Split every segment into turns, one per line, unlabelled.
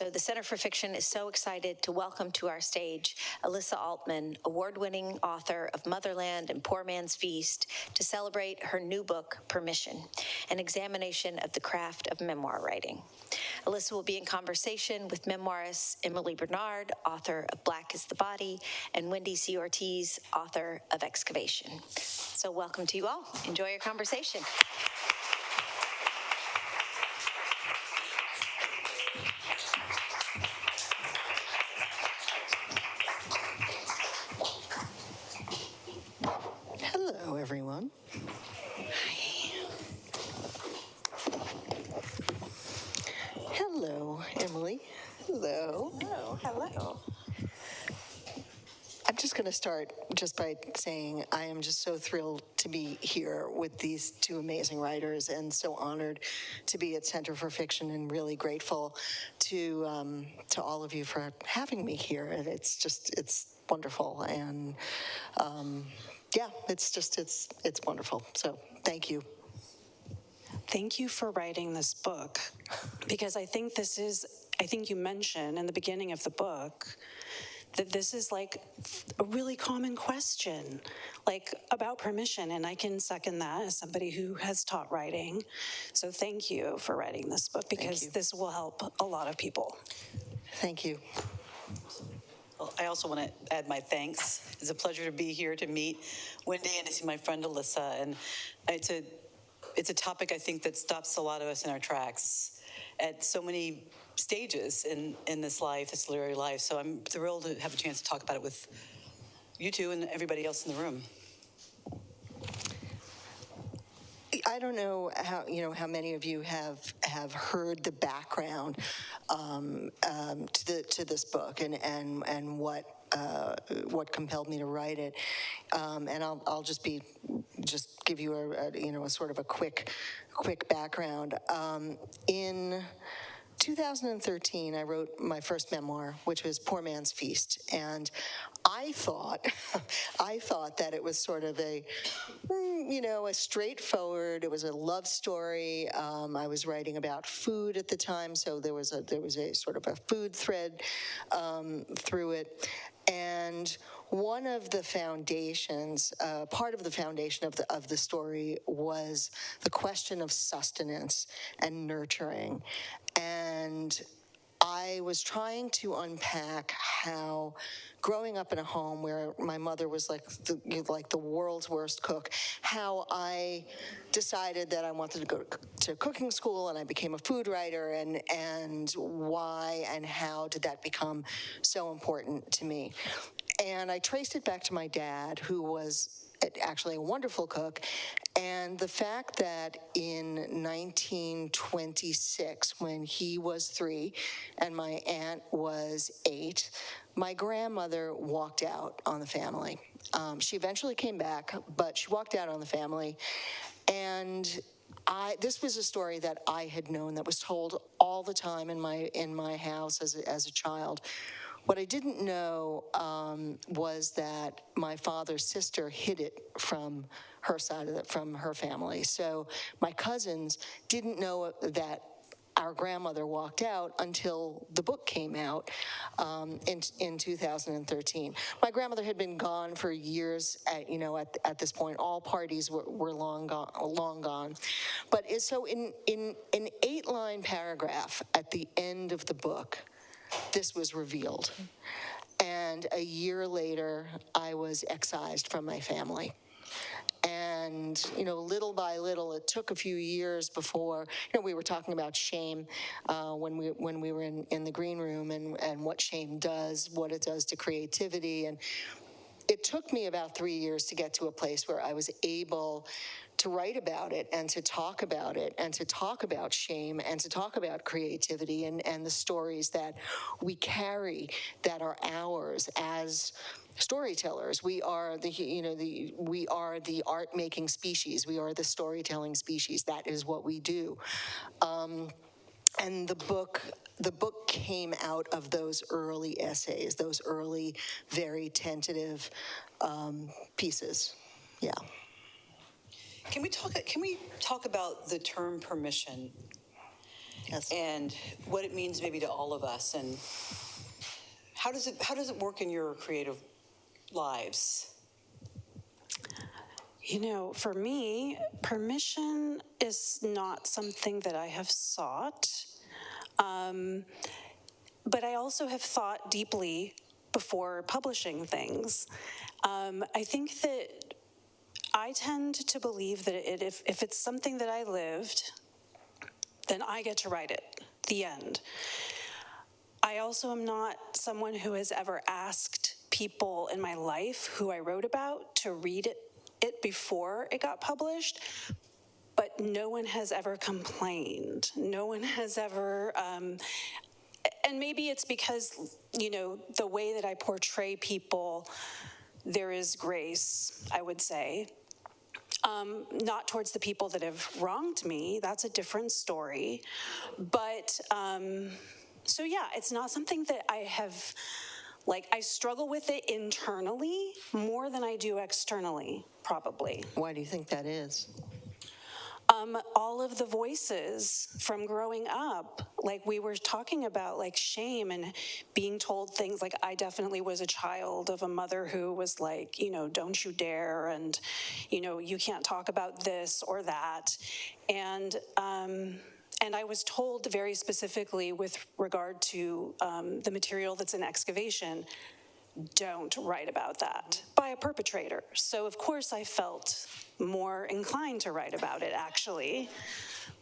So the Center for Fiction is so excited to welcome to our stage Elissa Altman, award-winning author of Motherland and Poor Man's Feast, to celebrate her new book, Permission, an examination of the craft of memoir writing. Elissa will be in conversation with memoirist Emily Bernard, author of Black is the Body, and Wendy C. Ortiz, author of Excavation. So welcome to you all. Enjoy your conversation.
Hello, everyone.
Hi.
Hello, Emily. Hello.
Hello.
I'm just going to start just by saying I am just so thrilled to be here with these two amazing writers and so honored to be at Center for Fiction and really grateful to all of you for having me here. And it's wonderful. And it's wonderful. So thank you.
Thank you for writing this book, because I think you mentioned in the beginning of the book that this is like a really common question, like about permission, and I can second that as somebody who has taught writing. So thank you for writing this book, because this will help a lot of people.
Thank you.
Well, I also want to add my thanks. It's a pleasure to be here to meet Wendy and to see my friend Elissa. And it's a topic I think that stops a lot of us in our tracks at so many stages in this life, this literary life. So I'm thrilled to have a chance to talk about it with you two and everybody else in the room.
I don't know how many of you have heard the background to this book and what compelled me to write it, and I'll just give you a sort of a quick background. In 2013, I wrote my first memoir, which was Poor Man's Feast, and I thought that it was sort of a straightforward. It was a love story. I was writing about food at the time, so there was a sort of a food thread through it, and one of the foundations, part of the foundation of the story was the question of sustenance and nurturing. And I was trying to unpack how growing up in a home where my mother was like the world's worst cook, how I decided that I wanted to go to cooking school, and I became a food writer, and why and how did that become so important to me. And I traced it back to my dad, who was actually a wonderful cook, and the fact that in 1926, when he was 3 and my aunt was 8, my grandmother walked out on the family. She eventually came back, but she walked out on the family, and this was a story that I had known, that was told all the time in my house as a child. What I didn't know was that my father's sister hid it from her side from her family. So my cousins didn't know that our grandmother walked out until the book came out in 2013. My grandmother had been gone for years. At this point, all parties were long gone. But so in an 8-line paragraph at the end of the book, this was revealed. And a year later, I was excised from my family. And, little by little, it took a few years before, we were talking about shame when we were in the green room, and what shame does, what it does to creativity. And it took me about 3 years to get to a place where I was able to write about it and to talk about it and to talk about shame and to talk about creativity and the stories that we carry that are ours as storytellers. We are we are the art-making species. We are the storytelling species. That is what we do. And the book came out of those early essays, those early, very tentative pieces. Yeah.
Can we talk about the term permission?
Yes.
and what it means maybe to all of us. And how does it work in your creative lives?
You know, for me, permission is not something that I have sought. But I also have thought deeply before publishing things. I think that I tend to believe that if it's something that I lived, then I get to write it, the end. I also am not someone who has ever asked people in my life who I wrote about to read it before it got published, but no one has ever complained. No one has ever, and maybe it's because, you know, the way that I portray people, there is grace, I would say. Not towards the people that have wronged me, that's a different story. But, so yeah, it's not something that I have, like, I struggle with it internally more than I do externally, probably.
Why do you think that is?
All of the voices from growing up, like we were talking about, like shame and being told things. Like, I definitely was a child of a mother who was like, you know, don't you dare, and, you know, you can't talk about this or that. And I was told very specifically with regard to the material that's in Excavation, don't write about that, by a perpetrator. So of course I felt more inclined to write about it, actually.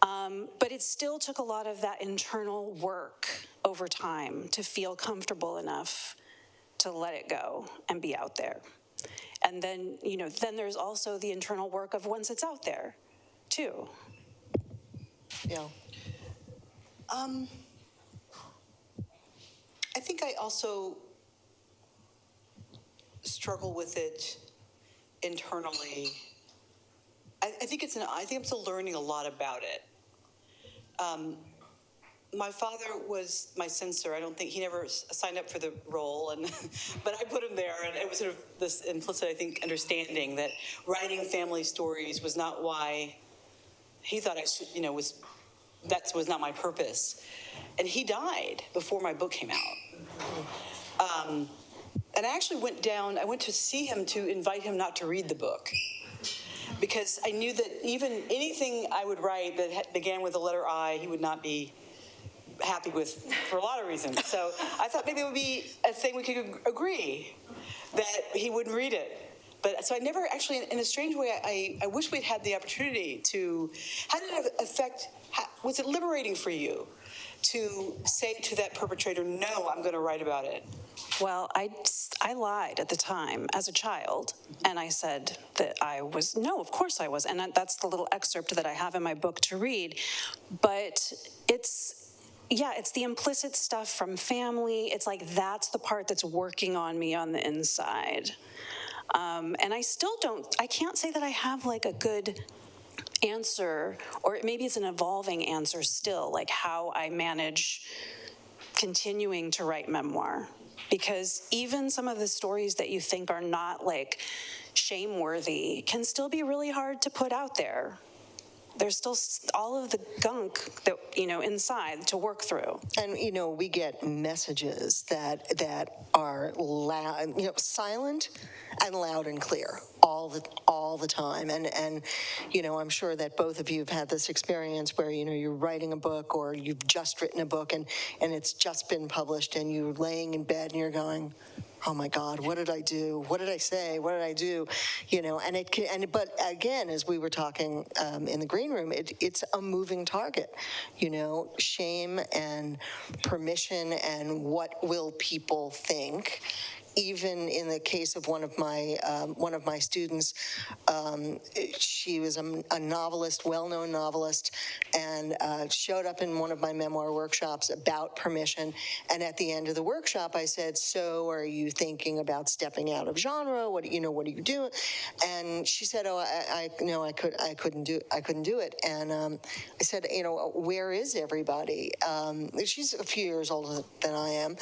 But it still took a lot of that internal work over time to feel comfortable enough to let it go and be out there. And then, you know, then there's also the internal work of once it's out there, too.
Yeah.
I think I also struggle with it internally. I think I'm still learning a lot about it. My father was my censor. I don't think he never signed up for the role, but I put him there, and it was sort of this implicit, I think, understanding that writing family stories was not why he thought I should, you know, that was not my purpose. And he died before my book came out. And I actually went to see him to invite him not to read the book, because I knew that even anything I would write that began with the letter I, he would not be happy with for a lot of reasons. So I thought maybe it would be a thing we could agree that he wouldn't read it. But so I never actually, in a strange way, I wish we'd had the opportunity to, how did it affect, was it liberating for you to say to that perpetrator, no, I'm going to write about it?
Well, I lied at the time as a child, and I said that no, of course I was. And that's the little excerpt that I have in my book to read. But it's the implicit stuff from family. It's like that's the part that's working on me on the inside. And I can't say that I have like a good answer, or maybe it's an evolving answer still, like how I manage continuing to write memoir. Because even some of the stories that you think are not like shame-worthy can still be really hard to put out there. There's still all of the gunk that, you know, inside to work through.
And, you know, we get messages that are loud, you know, silent and loud and clear all the time. And, you know, I'm sure that both of you have had this experience where, you know, you're writing a book or you've just written a book and it's just been published and you're laying in bed and you're going, oh my God, what did I do? What did I say? What did I do? You know, but again, as we were talking in the green room, it's a moving target. You know, shame and permission and what will people think. Even in the case of one of my students, she was a novelist, well-known novelist, and showed up in one of my memoir workshops about permission. And at the end of the workshop, I said, "So, are you thinking about stepping out of genre? What are you doing?" And she said, "Oh, I couldn't do it." And I said, "You know, where is everybody?" She's a few years older than I am.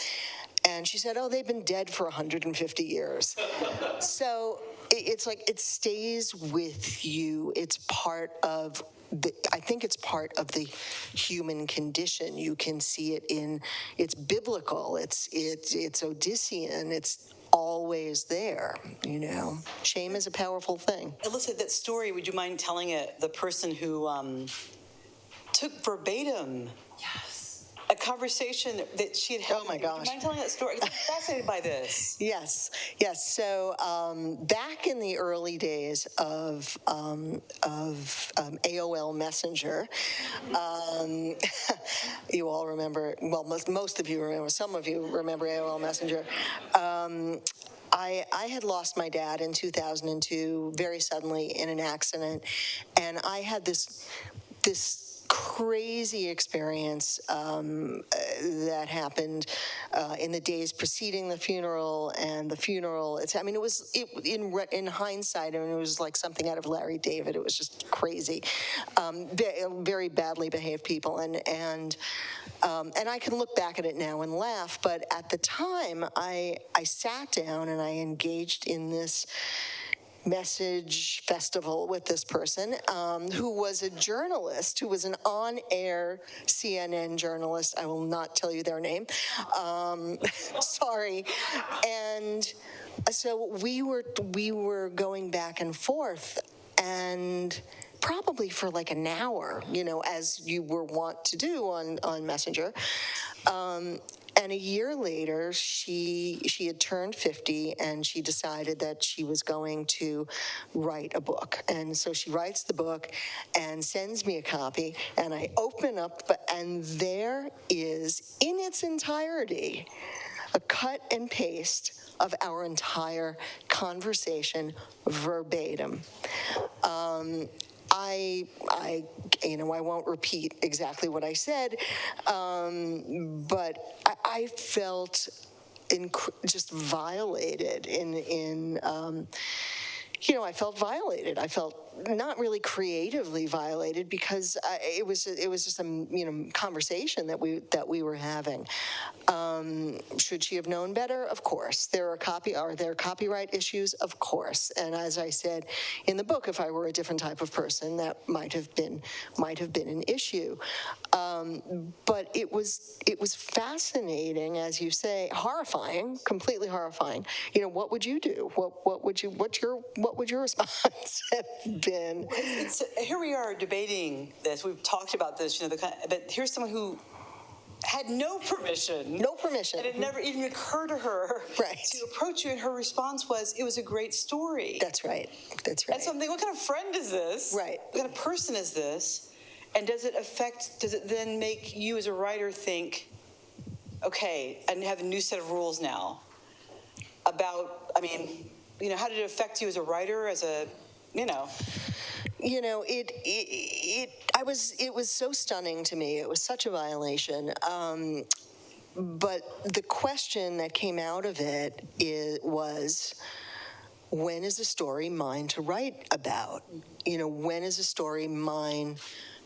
And she said, "Oh, they've been dead for 150 years." So it's like it stays with you. It's part of I think it's part of the human condition. You can see it it's biblical, it's Odyssean, it's always there, Shame is a powerful thing.
Elissa, that story, would you mind telling it? The person who took verbatim a conversation that she had had.
Oh, my
Would
gosh.
you mind telling that story? I'm fascinated by this.
Yes. So back in the early days of AOL Messenger, you all remember, well, most of you remember, some of you remember AOL Messenger. I had lost my dad in 2002 very suddenly in an accident, and I had this crazy experience that happened in the days preceding the funeral and the funeral. It was in hindsight, it was like something out of Larry David. It was just crazy, very badly behaved people, and I can look back at it now and laugh. But at the time, I sat down and I engaged in this message festival with this person who was a journalist, who was an on-air CNN journalist. I will not tell you their name. Sorry. And so we were going back and forth, and probably for like an hour, as you were wont to do on Messenger. And a year later, she had turned 50, and she decided that she was going to write a book. And so she writes the book and sends me a copy, and I open up, and there is, in its entirety, a cut and paste of our entire conversation verbatim. I won't repeat exactly what I said, but I felt just violated I felt violated. I felt not really creatively violated, because it was just a conversation that we were having. Should she have known better? Of course. Are there copyright issues? Of course. And as I said in the book, if I were a different type of person, that might have been an issue. But it was fascinating, as you say, horrifying, completely horrifying. What would you do? What would your response have been?
Here we are debating this. We've talked about this, but here's someone who had no permission.
No permission.
And it never even occurred to her
Right.
to approach you, and her response was, it was a great story.
That's right.
And so I'm thinking, what kind of friend is this?
Right.
What kind of person is this? And does it then make you as a writer think, okay, I have a new set of rules now about, how did it affect you as a writer,
It was so stunning to me. It was such a violation. But the question that came out of it was, when is a story mine to write about? When is a story mine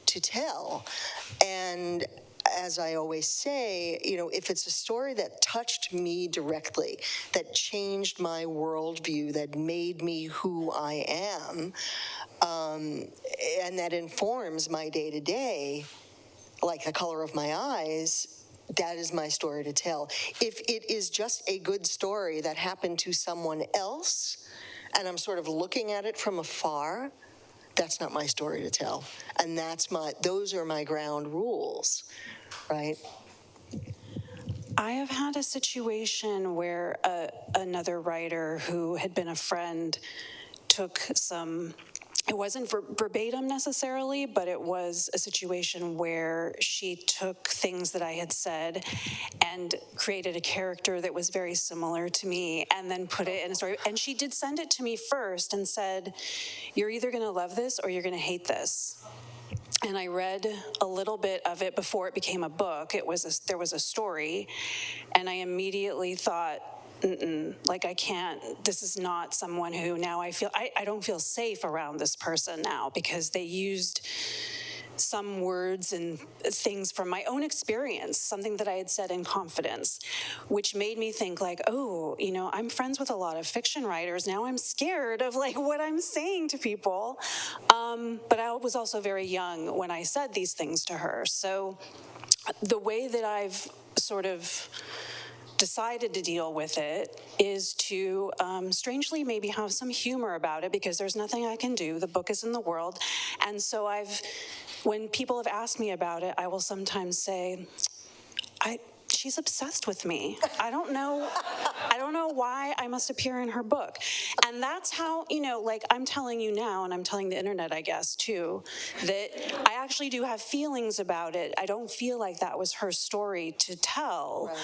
to tell? And as I always say, if it's a story that touched me directly, that changed my worldview, that made me who I am, and that informs my day-to-day, like the color of my eyes, that is my story to tell. If it is just a good story that happened to someone else, and I'm sort of looking at it from afar, that's not my story to tell. And those are my ground rules, right?
I have had a situation where another writer who had been a friend took some, it wasn't verbatim necessarily, but it was a situation where she took things that I had said and created a character that was very similar to me, and then put it in a story. And she did send it to me first and said, you're either going to love this or you're going to hate this. And I read a little bit of it before it became a book. There was a story, and I immediately thought, I can't, this is not someone who now I don't feel safe around this person now, because they used some words and things from my own experience, something that I had said in confidence, which made me think like, oh, you know, I'm friends with a lot of fiction writers. Now I'm scared of like what I'm saying to people. But I was also very young when I said these things to her. So the way that I've sort of decided to deal with it is to strangely maybe have some humor about it, because there's nothing I can do. The book is in the world. And so when people have asked me about it, I will sometimes say, she's obsessed with me. I don't know why I must appear in her book. And that's how, you know, like I'm telling you now, and I'm telling the internet, I guess, too, that I actually do have feelings about it. I don't feel like that was her story to tell.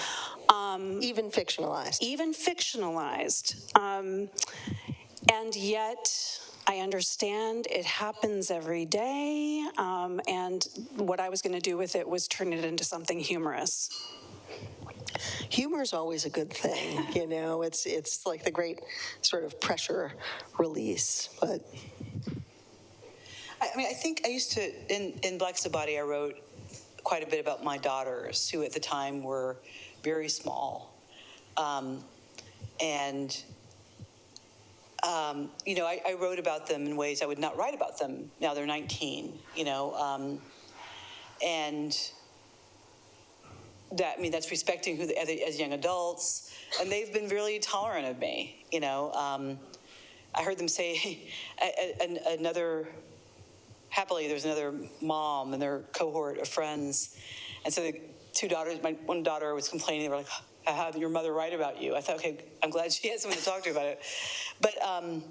Right. Even fictionalized.
Even fictionalized. And yet, I understand it happens every day. And what I was going to do with it was turn it into something humorous.
Humor is always a good thing, you know. It's like the great sort of pressure release. But
I mean, I think I used to, in Black's a Body, I wrote quite a bit about my daughters, who at the time were very small. You know, I wrote about them in ways I would not write about them. Now they're 19, you know. And that, I mean, that's respecting who as young adults, and they've been really tolerant of me, you know. I heard them say, happily, there's another mom and their cohort of friends, and so the two daughters, my one daughter was complaining, they were like, how did your mother write about you? I thought, okay, I'm glad she has someone to talk to about it. But I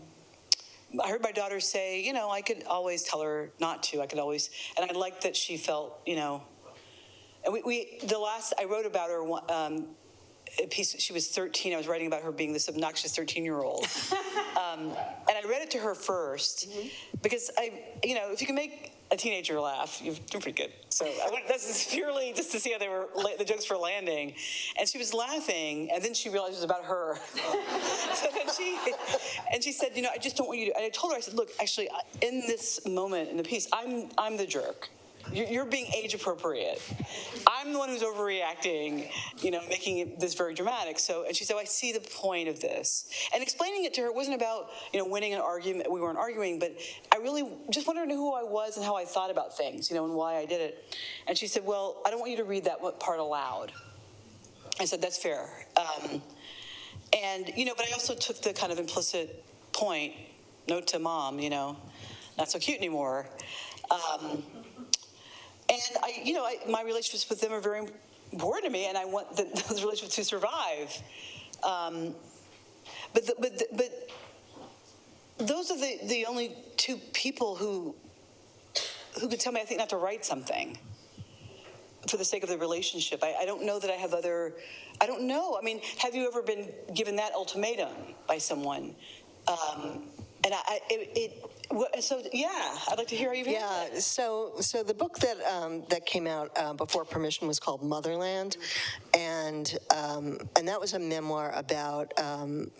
heard my daughter say, you know, I could always tell her not to, and I liked that she felt, you know. And I wrote about her, a piece, she was 13, I was writing about her being this obnoxious 13-year-old. And I read it to her first, because you know, if you can make a teenager laugh, you're doing pretty good. So that's purely just to see how the jokes were landing. And she was laughing, and then she realized it was about her. So then she said, you know, I just don't want you to, and I told her, I said, look, actually, in this moment in the piece, I'm the jerk. You're being age appropriate. I'm the one who's overreacting, you know, making this very dramatic. So, and she said, I see the point of this. And explaining it to her, it wasn't about, you know, winning an argument. We weren't arguing, but I really just wanted to know who I was and how I thought about things, you know, and why I did it. And she said, well, I don't want you to read that part aloud. I said, that's fair. And, you know, but I also took the kind of implicit point, note to mom, you know, not so cute anymore. And you know, my relationships with them are very important to me, and I want those relationships to survive. But those are the only two people who could tell me, I think, not to write something for the sake of the relationship. I don't know that I have other. I don't know. I mean, have you ever been given that ultimatum by someone? So yeah, I'd like to hear how you've handled that.
So the book that came out before permission was called Motherland, and that was a memoir about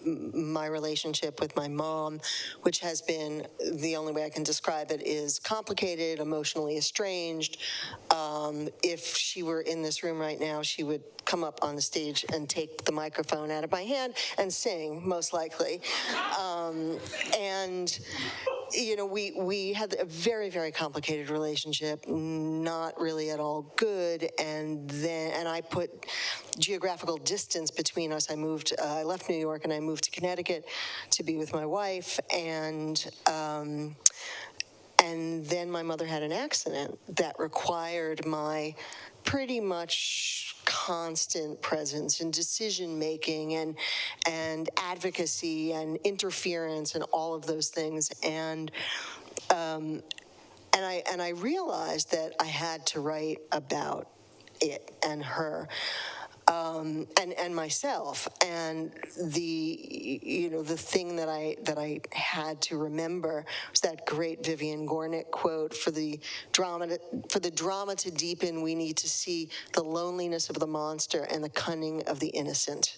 my relationship with my mom, which has been, the only way I can describe it is complicated, emotionally estranged. If she were in this room right now, she would come up on the stage and take the microphone out of my hand and sing, most likely. And you know, we had a very, very complicated relationship, not really at all good. And I put geographical distance between us. I left New York and I moved to Connecticut to be with my wife. And then my mother had an accident that required my pretty much constant presence and decision making and advocacy and interference and all of those things. And I realized that I had to write about it and her. And myself, and the thing that I had to remember was that great Vivian Gornick quote: for the drama to deepen, we need to see the loneliness of the monster and the cunning of the innocent.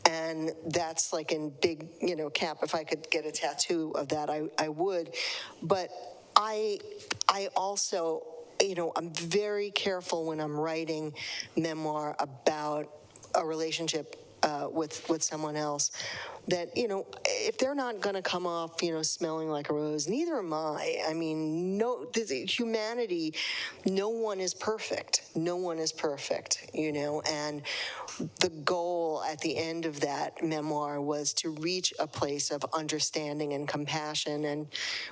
And that's like in big, cap. If I could get a tattoo of that, I would. But I also I'm very careful when I'm writing memoir about a relationship with someone else, that, if they're not going to come off, smelling like a rose, neither am I. I mean, humanity, no one is perfect. No one is perfect, and the goal at the end of that memoir was to reach a place of understanding and compassion, and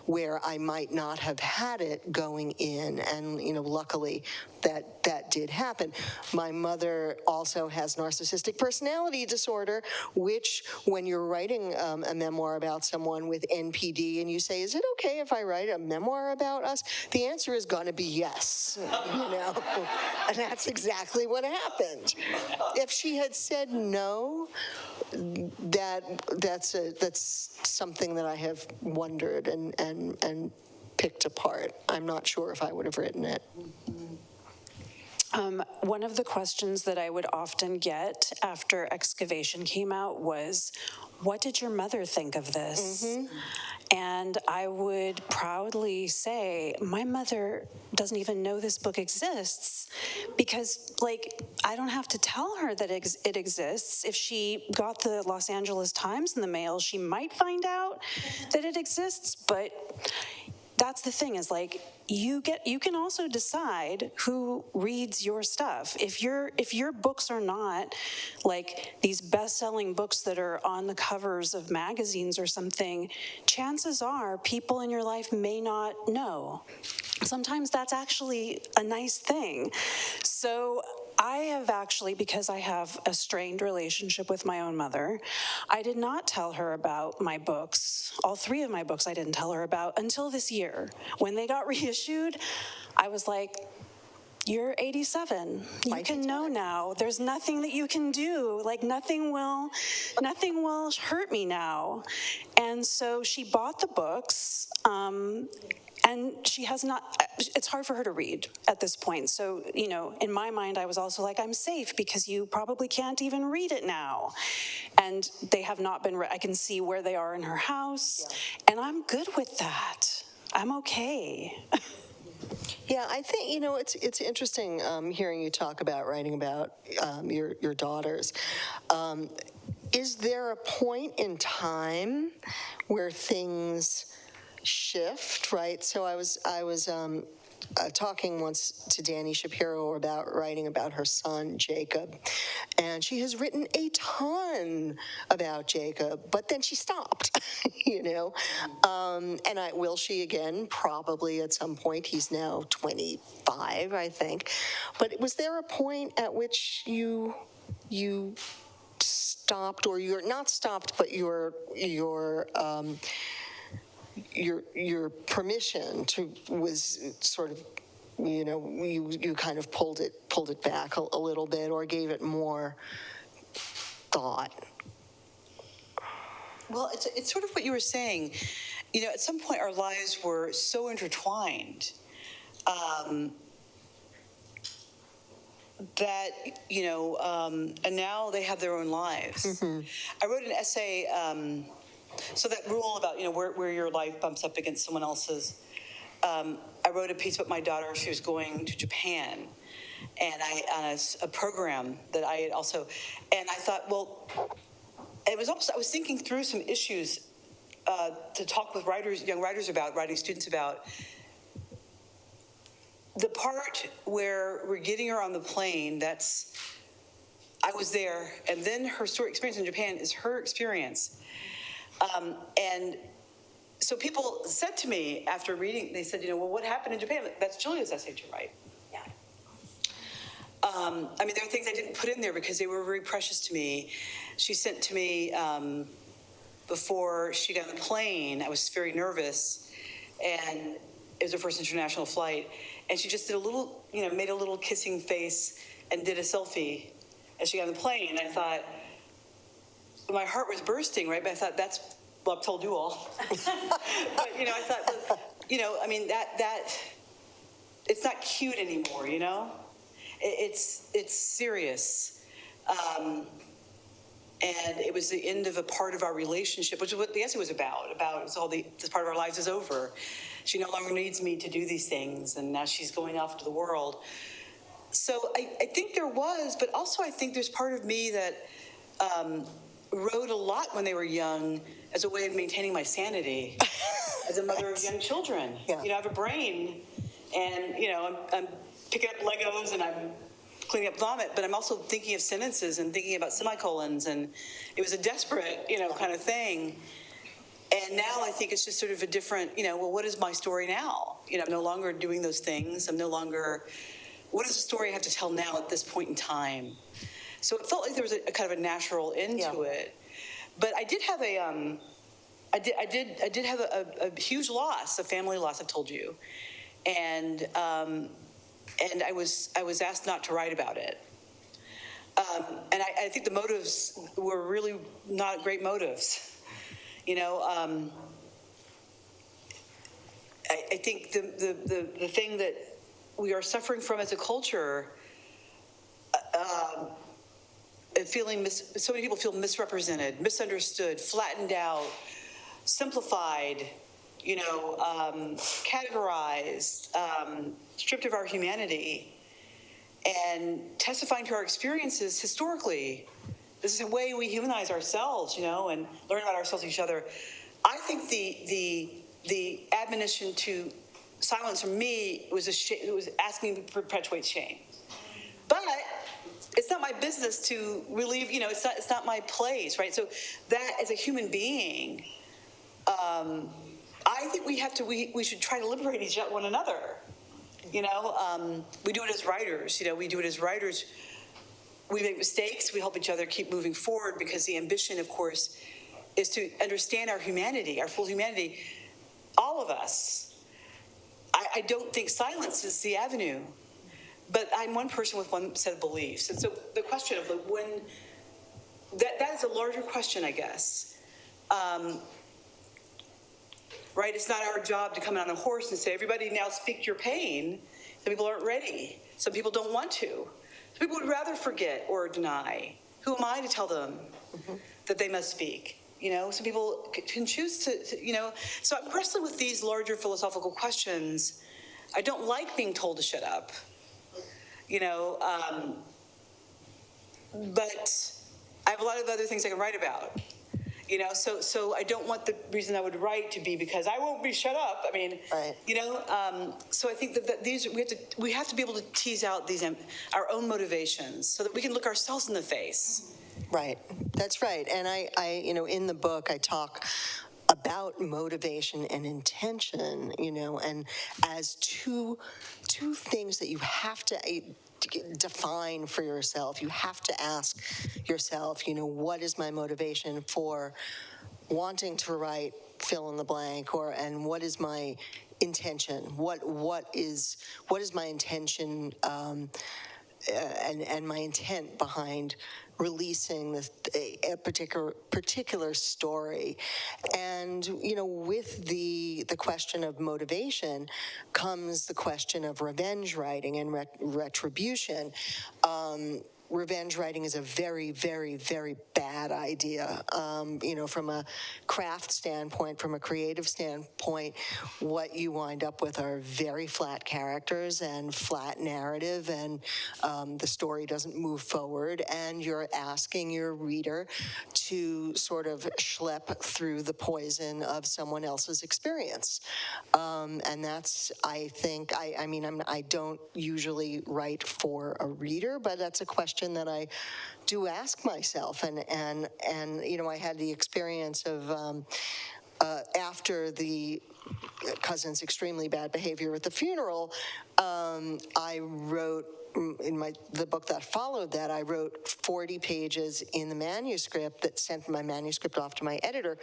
where I might not have had it going in, and, luckily that did happen. My mother also has narcissistic personality disorder, which, when you're writing a memoir about someone with NPD and you say, is it okay if I write a memoir about us? The answer is going to be yes, and that's exactly what happened. If she had said no, that's something that I have wondered and picked apart. I'm not sure if I would have written it.
One of the questions that I would often get after Excavation came out was, what did your mother think of this? And I would proudly say, my mother doesn't even know this book exists, because, I don't have to tell her that it exists. If she got the Los Angeles Times in the mail, she might find out that it exists, but that's the thing, is you can also decide who reads your stuff. If your books are not these best-selling books that are on the covers of magazines or something, chances are people in your life may not know. Sometimes that's actually a nice thing. So I have actually, because I have a strained relationship with my own mother, I did not tell her about my books. All 3 of my books I didn't tell her about until this year. When they got reissued, I was like, you're 87. You can know now. There's nothing that you can do. Nothing will hurt me now. And so she bought the books, and she has not, it's hard for her to read at this point. So, in my mind, I was also like, I'm safe because you probably can't even read it now. And they have not been, I can see where they are in her house, and I'm good with that. I'm okay.
Yeah, I think, it's interesting hearing you talk about writing about your daughters. Is there a point in time where things shift, right? So I was talking once to Dani Shapiro about writing about her son, Jacob, and she has written a ton about Jacob, but then she stopped, and will she again? Probably at some point. He's now 25, I think. But was there a point at which you stopped, or you're not stopped, but your permission to was sort of, you kind of pulled it back a little bit, or gave it more thought?
Well, it's sort of what you were saying. At some point our lives were so intertwined that, and now they have their own lives. I wrote an essay, so that rule about, where your life bumps up against someone else's. I wrote a piece about my daughter. She was going to Japan, and on a program that I had also, and I thought, well, it was also, I was thinking through some issues to talk with young writers about, writing students about. The part where we're getting her on the plane, I was there, and then her experience in Japan is her experience. And so people said to me after reading, they said, well, what happened in Japan? That's Julia's essay to write. Yeah. There are things I didn't put in there because they were very precious to me. She sent to me before she got on the plane. I was very nervous, and it was her first international flight. And she just did made a little kissing face and did a selfie as she got on the plane. And I thought, my heart was bursting, right? But I thought, I've told you all. But, I thought, that it's not cute anymore, It's serious. And it was the end of a part of our relationship, which is what the essay was about. It's all this part of our lives is over. she no longer needs me to do these things, and now she's going off into the world. So I think there was, but also I think there's part of me that wrote a lot when they were young as a way of maintaining my sanity as a mother of young children.
Yeah.
You know, I have a brain, and, you know, I'm picking up Legos and I'm cleaning up vomit, but I'm also thinking of sentences and thinking about semicolons, and it was a desperate, you know, kind of thing. And now I think it's just sort of a different, you know, well, what is my story now? You know, I'm no longer doing those things. I'm no longer, what is the story I have to tell now at this point in time? So it felt like there was a kind of a natural end to it. But I did have I did have a huge loss, a family loss, I've told you. And I was asked not to write about it. And I think the motives were really not great motives. You know, I think the thing that we are suffering from as a culture, so many people feel misrepresented, misunderstood, flattened out, simplified, you know, categorized, stripped of our humanity, and testifying to our experiences historically. This is a way we humanize ourselves, you know, and learn about ourselves and each other. I think the admonition to silence from me was asking me to perpetuate shame. But it's not my business to relieve, you know, it's not my place, right? So that as a human being, I think we should try to liberate one another. You know, we do it as writers. You know, we do it as writers. We make mistakes. We help each other keep moving forward, because the ambition, of course, is to understand our humanity, our full humanity. All of us. I don't think silence is the avenue, but I'm one person with one set of beliefs. And so the question of when, that is a larger question, I guess. Right? It's not our job to come on a horse and say, everybody now speak your pain. Some people aren't ready. Some people don't want to. Some people would rather forget or deny. Who am I to tell them that they must speak? You know, some people can choose to, you know. So I'm wrestling with these larger philosophical questions. I don't like being told to shut up, you know, but I have a lot of other things I can write about. You know, so I don't want the reason I would write to be because I won't be shut up. I mean,
right.
You know, so I think that these we have to be able to tease out these our own motivations so that we can look ourselves in the face.
Right. That's right. And I you know, in the book, I talk about motivation and intention, you know, and as two things that you have to define for yourself. You have to ask yourself, you know, what is my motivation for wanting to write fill in the blank, and what is my intention? What is my intention and my intent behind releasing a particular story. And, you know, with the question of motivation comes the question of revenge writing and retribution. Revenge writing is a very, very, very bad idea. You know, from a craft standpoint, from a creative standpoint, what you wind up with are very flat characters and flat narrative, and the story doesn't move forward, and you're asking your reader to sort of schlep through the poison of someone else's experience. And that's, I think, I don't usually write for a reader, but that's a question that I do ask myself. And you know, I had the experience of after the cousin's extremely bad behavior at the funeral, I wrote in the book that followed that, I wrote 40 pages in the manuscript that sent my manuscript off to my editor.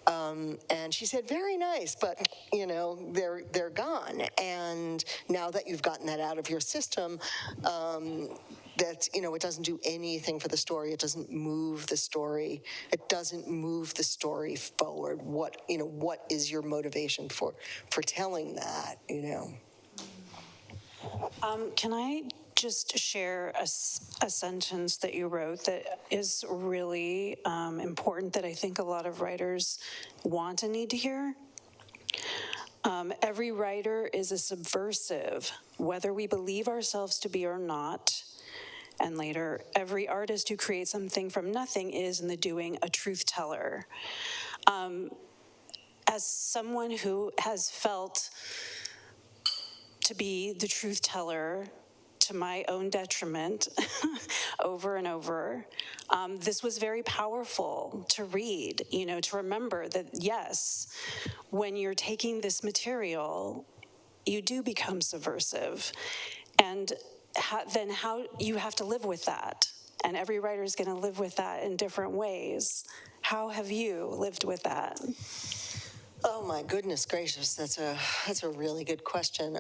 And she said, very nice, but, you know, they're gone. And now that you've gotten that out of your system, that, you know, it doesn't do anything for the story. It doesn't move the story. It doesn't move the story forward. What is your motivation for telling that, you know?
Can I just share a sentence that you wrote that is really important, that I think a lot of writers want and need to hear? Every writer is a subversive, whether we believe ourselves to be or not. And later, every artist who creates something from nothing is, in the doing, a truth teller. As someone who has felt to be the truth teller to my own detriment over and over, this was very powerful to read, to remember that, yes, when you're taking this material, you do become subversive. And then how you have to live with that. And every writer is going to live with that in different ways. How have you lived with that?
Oh my goodness gracious, that's a really good question.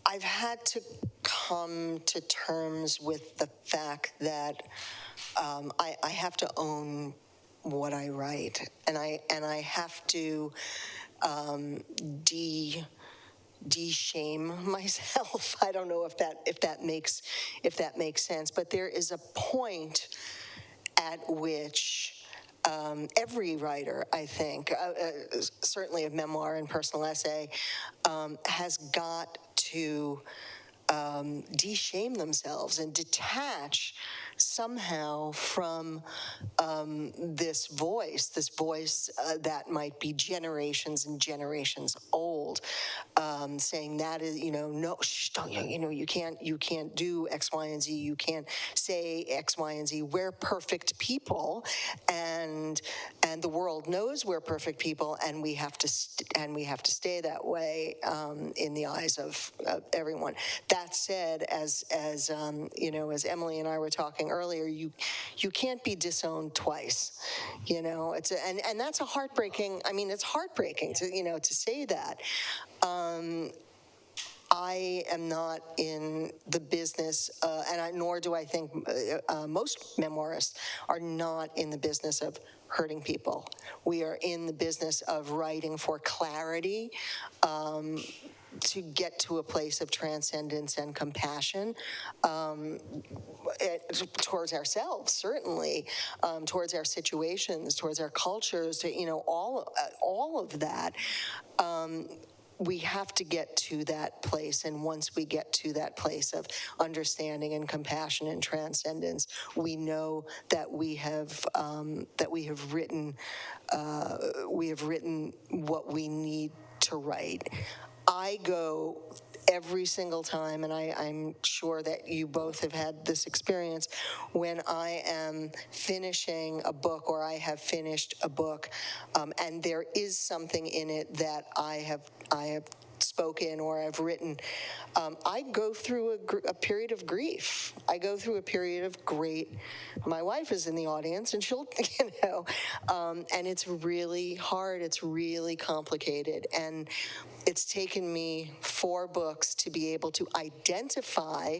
I've had to come to terms with the fact that I have to own what I write, and I have to de-shame myself. I don't know if that makes sense, but there is a point at which every writer, I think, certainly of memoir and personal essay, has got to de-shame themselves and detach somehow from this voice that might be generations and generations old, saying that is, no, don't, you can't do X, Y, and Z. You can't say X, Y, and Z. We're perfect people, and the world knows we're perfect people, and we have to stay that way in the eyes of everyone. That said, as Emily and I were talking earlier, you can't be disowned twice. And that's a heartbreaking. I mean, it's heartbreaking to say that. I am not in the business, nor do I think most memoirists are not in the business of hurting people. We are in the business of writing for clarity, to get to a place of transcendence and compassion towards ourselves, certainly, towards our situations, towards our cultures, all of that. We have to get to that place, and once we get to that place of understanding and compassion and transcendence, we know that we have written what we need to write. I go every single time, and I'm sure that you both have had this experience, when I am finishing a book or I have finished a book, and there is something in it that I have spoken or I've written, I go through a period of grief. I go through a period of my wife is in the audience, and she'll, and it's really hard. It's really complicated. And it's taken me 4 books to be able to identify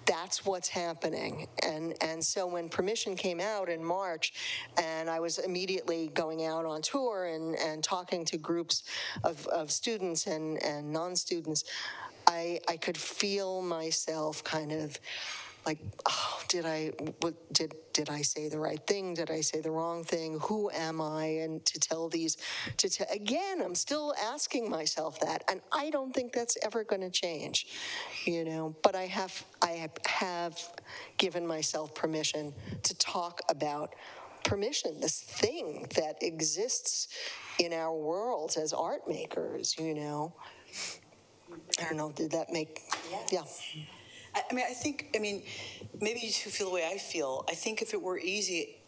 that's what's happening. And so when Permission came out in March, and I was immediately going out on tour and talking to groups of students and non-students, I could feel myself kind of like, oh, did I say the right thing? Did I say the wrong thing? Who am I? And again, I'm still asking myself that, and I don't think that's ever going to change, But I have given myself permission to talk about permission, this thing that exists in our worlds as art makers, I don't know, did that make, yeah.
Maybe you two feel the way I feel. I think if it were easy,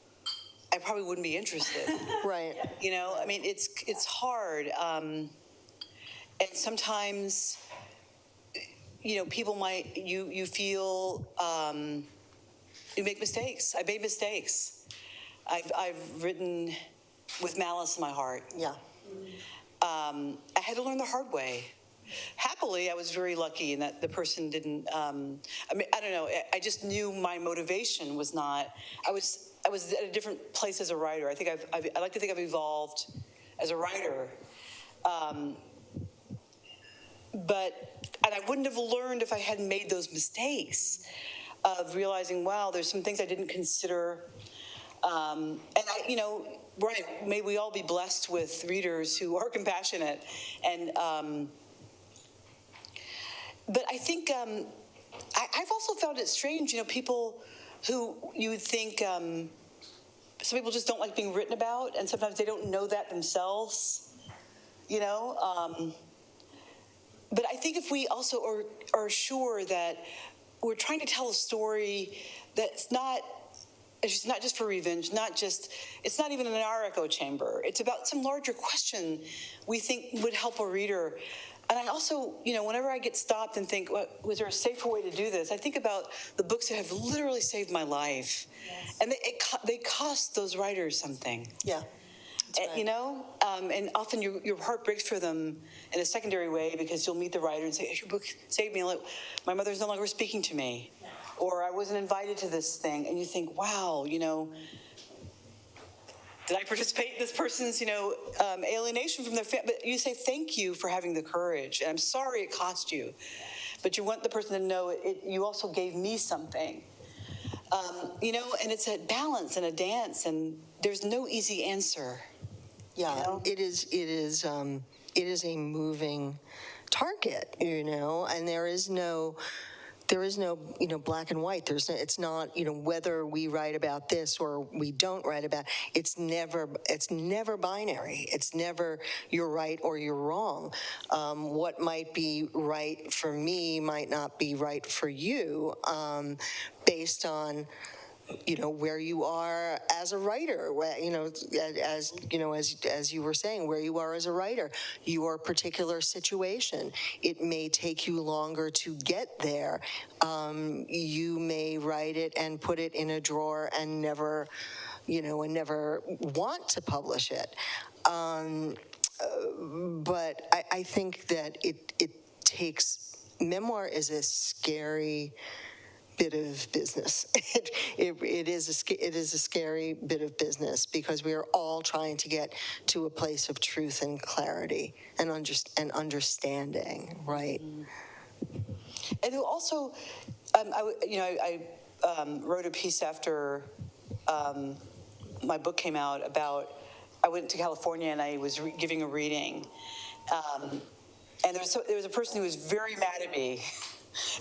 I probably wouldn't be interested.
Right.
It's hard. And sometimes, people might, you feel, you make mistakes. I made mistakes. I've written with malice in my heart.
Yeah.
I had to learn the hard way. Happily, I was very lucky in that the person didn't, I don't know, I just knew my motivation was not, I was at a different place as a writer. I like to think I've evolved as a writer. And I wouldn't have learned if I hadn't made those mistakes of realizing, wow, there's some things I didn't consider. And right, may we all be blessed with readers who are compassionate. And, but I think, I've also found it strange, people who you would think, some people just don't like being written about, and sometimes they don't know that themselves, But I think if we also are sure that we're trying to tell a story that's not, it's not just for revenge, it's not even in our echo chamber. It's about some larger question we think would help a reader. And I also, whenever I get stopped and think, was there a safer way to do this? I think about the books that have literally saved my life. Yes. And they cost those writers something.
Yeah.
Right. And often your heart breaks for them in a secondary way because you'll meet the writer and say, your book saved me. My mother's no longer speaking to me. Or I wasn't invited to this thing. And you think, wow, did I participate in this person's, alienation from their family? But you say, thank you for having the courage. And I'm sorry it cost you. But you want the person to know you also gave me something. And it's a balance and a dance, and there's no easy answer.
Yeah, it is a moving target, and there is no black and white. It's not whether we write about this or we don't write about. It's never binary. It's never you're right or you're wrong. What might be right for me might not be right for you, based on where you are as a writer, as you were saying, where you are as a writer, your particular situation. It may take you longer to get there. You may write it and put it in a drawer and never want to publish it. But I think that it takes, memoir is a scary bit of business. It is a scary bit of business because we are all trying to get to a place of truth and clarity and understanding, right?
And also, I wrote a piece after my book came out about, I went to California and I was giving a reading. And there was a person who was very mad at me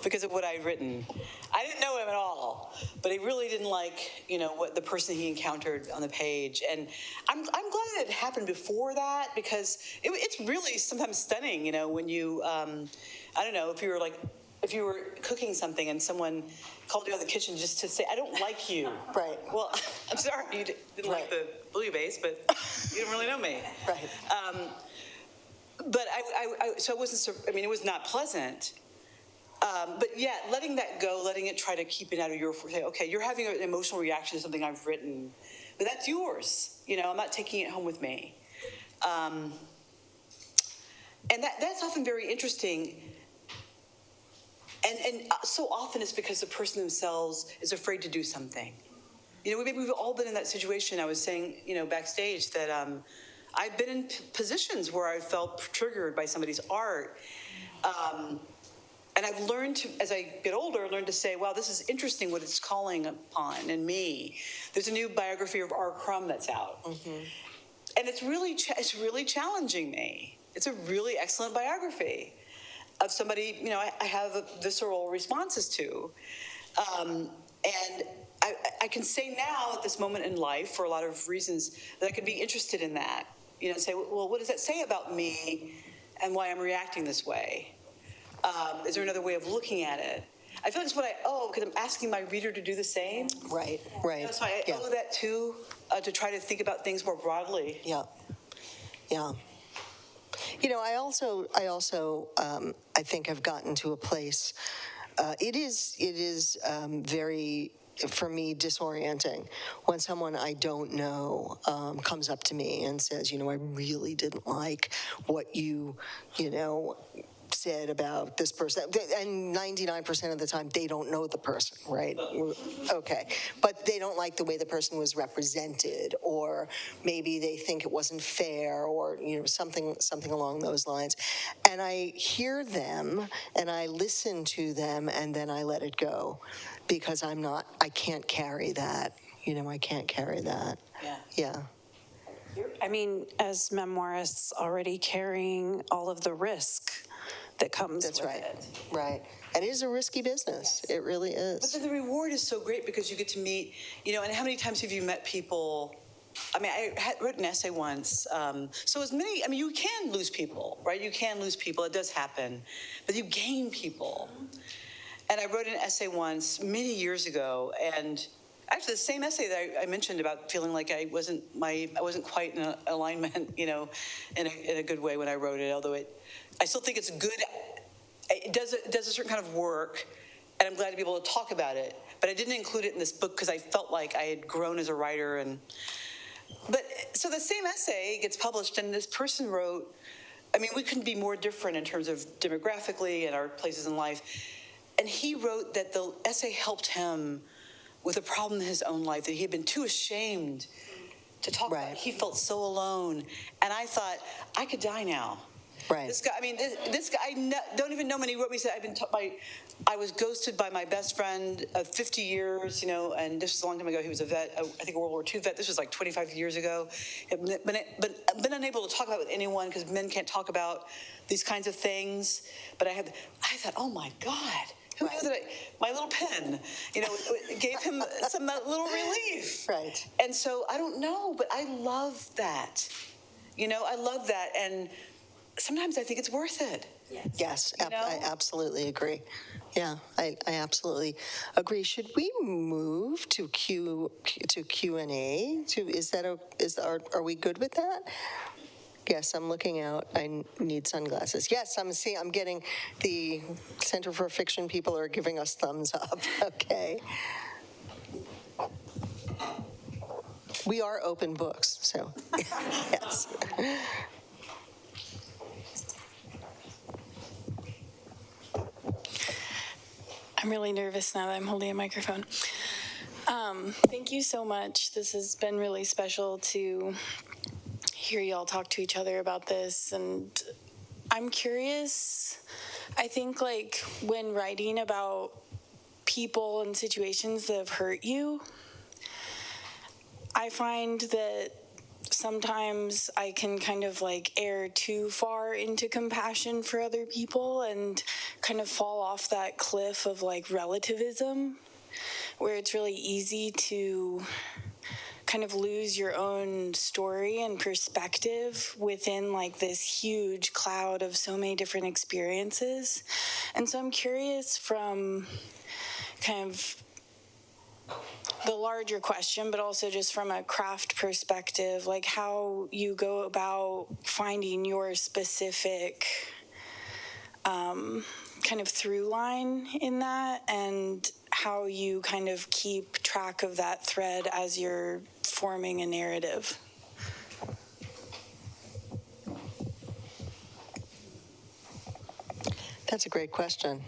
because of what I'd written. I didn't know him at all, but he really didn't like, what the person he encountered on the page. And I'm glad that it happened before that, because it's really sometimes stunning, when you, I don't know, if you were cooking something and someone called you out of the kitchen just to say, I don't like you.
Right.
Well, I'm sorry you didn't like the bouillabaisse, but you don't really know me.
Right.
But so I wasn't, it was not pleasant. But yeah, letting that go, letting it try to keep it out of your, say, okay, you're having an emotional reaction to something I've written, but that's yours. I'm not taking it home with me. And that's often very interesting. And so often it's because the person themselves is afraid to do something. We've all been in that situation. I was saying, backstage that I've been in positions where I felt triggered by somebody's art. And I've learned to, as I get older, learned to say, wow, this is interesting what it's calling upon in me. There's a new biography of R. Crumb that's out. Mm-hmm. And it's really challenging me. It's a really excellent biography of somebody, I have visceral responses to. And I can say now at this moment in life, for a lot of reasons, that I could be interested in that. Say, well, what does that say about me and why I'm reacting this way? Is there another way of looking at it? I feel like it's what I owe, because I'm asking my reader to do the same.
Right.
So I owe that too, to try to think about things more broadly.
Yeah. I also I think I've gotten to a place. It is very, for me, disorienting when someone I don't know comes up to me and says, I really didn't like what you said about this person. And 99% of the time, they don't know the person, right? Okay. But they don't like the way the person was represented, or maybe they think it wasn't fair, or, something along those lines. And I hear them, and I listen to them, and then I let it go, because I can't carry that. I can't carry that.
Yeah.
Yeah.
I mean, as memoirists, already carrying all of the risk that comes
That's
with
right.
it.
Right. And it is a risky business. It really
But
is.
the reward is so great because you get to meet, and how many times have you met people? I mean, wrote an essay once. So as many, I mean, you can lose people, right? You can lose people. It does happen. But you gain people. And I wrote an essay once many years ago, and actually the same essay that I mentioned about feeling like I wasn't quite in alignment, in a good way when I wrote it, although I still think it's good. It does a certain kind of work, and I'm glad to be able to talk about it. But I didn't include it in this book because I felt like I had grown as a writer. But so the same essay gets published, and this person wrote, I mean, we couldn't be more different in terms of demographically and our places in life. And he wrote that the essay helped him with a problem in his own life that he had been too ashamed to talk about. He felt so alone. And I thought, I could die now.
Right.
This guy, I mean, this guy, don't even know when he wrote me, he said, I was ghosted by my best friend of 50 years, and this was a long time ago. He was a vet, I think a World War II vet. This was like 25 years ago. But been unable to talk about it with anyone because men can't talk about these kinds of things. But I thought, oh my God. Who knew that my little pen, gave him some little relief.
Right.
And so I don't know, but I love that. I love that. And sometimes I think it's worth it.
Yes, I absolutely agree. Yeah, I absolutely agree. Should we move to Q&A? Are we good with that? Yes, I'm looking out. I need sunglasses. Yes, I'm getting the Center for Fiction people are giving us thumbs up. Okay. We are open books, so yes.
I'm really nervous now that I'm holding a microphone. Thank you so much. This has been really special to hear y'all talk to each other about this. And I'm curious, I think when writing about people and situations that have hurt you, I find that sometimes I can kind of err too far into compassion for other people and kind of fall off that cliff of relativism, where it's really easy to kind of lose your own story and perspective within this huge cloud of so many different experiences. And so I'm curious from kind of the larger question, but also just from a craft perspective, how you go about finding your specific kind of through line in that, and how you kind of keep track of that thread as you're forming a narrative.
That's a great question.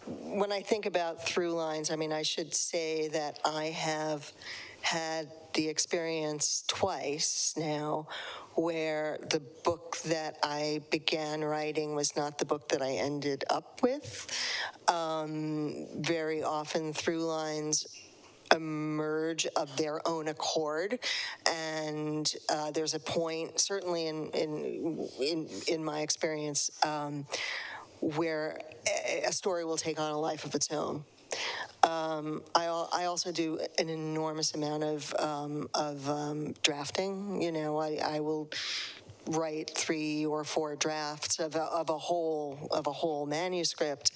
When I think about through lines, I mean, I should say that I have had the experience twice now where the book that I began writing was not the book that I ended up with. Very often through lines emerge of their own accord, and there's a point, certainly in my experience, where a story will take on a life of its own. I also do an enormous amount of drafting. I will write 3 or 4 drafts of a whole manuscript,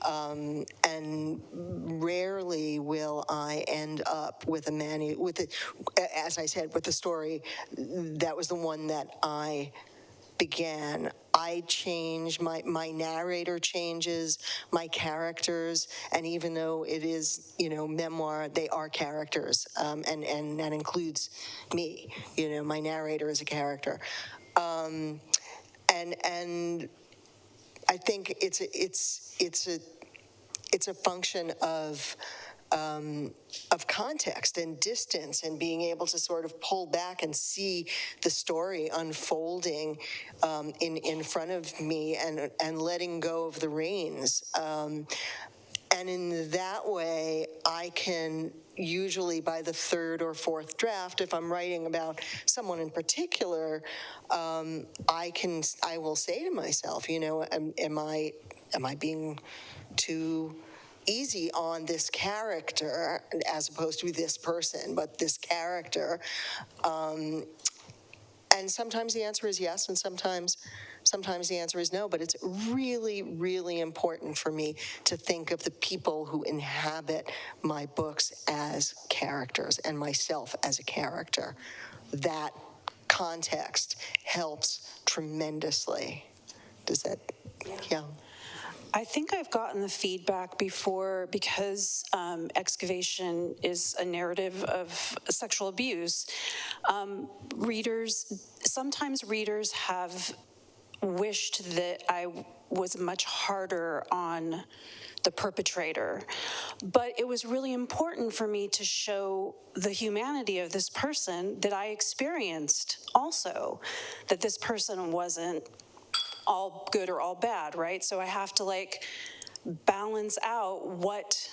and rarely will I end up with as I said, with the story that was the one that I began. I change, my narrator changes, my characters, and even though it is, memoir, they are characters, and that includes me. My narrator is a character. And I think it's a function of context and distance, and being able to sort of pull back and see the story unfolding in front of me, and letting go of the reins. And in that way, I can usually by the third or fourth draft, if I'm writing about someone in particular, I will say to myself, am I being too easy on this character as opposed to this person, but this character? And sometimes the answer is yes, and sometimes the answer is no, but it's really, really important for me to think of the people who inhabit my books as characters and myself as a character. That context helps tremendously. Does that, yeah.
I think I've gotten the feedback before because Excavation is a narrative of sexual abuse. Sometimes readers have wished that I was much harder on the perpetrator. But it was really important for me to show the humanity of this person that I experienced also, that this person wasn't all good or all bad, right? So I have to balance out what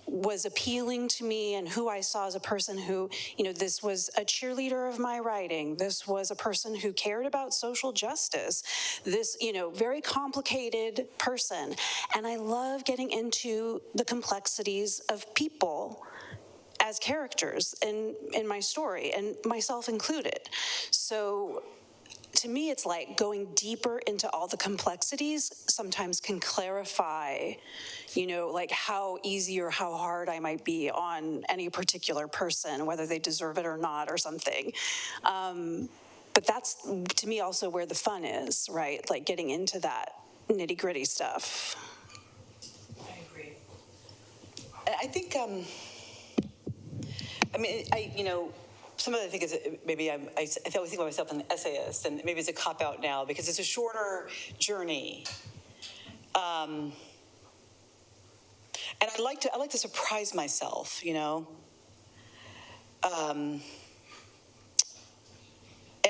was appealing to me and who I saw as a person who, this was a cheerleader of my writing. This was a person who cared about social justice. This, very complicated person. And I love getting into the complexities of people as characters in my story, and myself included. So to me, it's like going deeper into all the complexities sometimes can clarify, how easy or how hard I might be on any particular person, whether they deserve it or not or something. But that's, to me, also where the fun is, right? Like getting into that nitty-gritty stuff.
I agree. I think, some of the thing is maybe I always think about myself as an essayist, and maybe it's a cop-out now because it's a shorter journey. And I like to surprise myself, And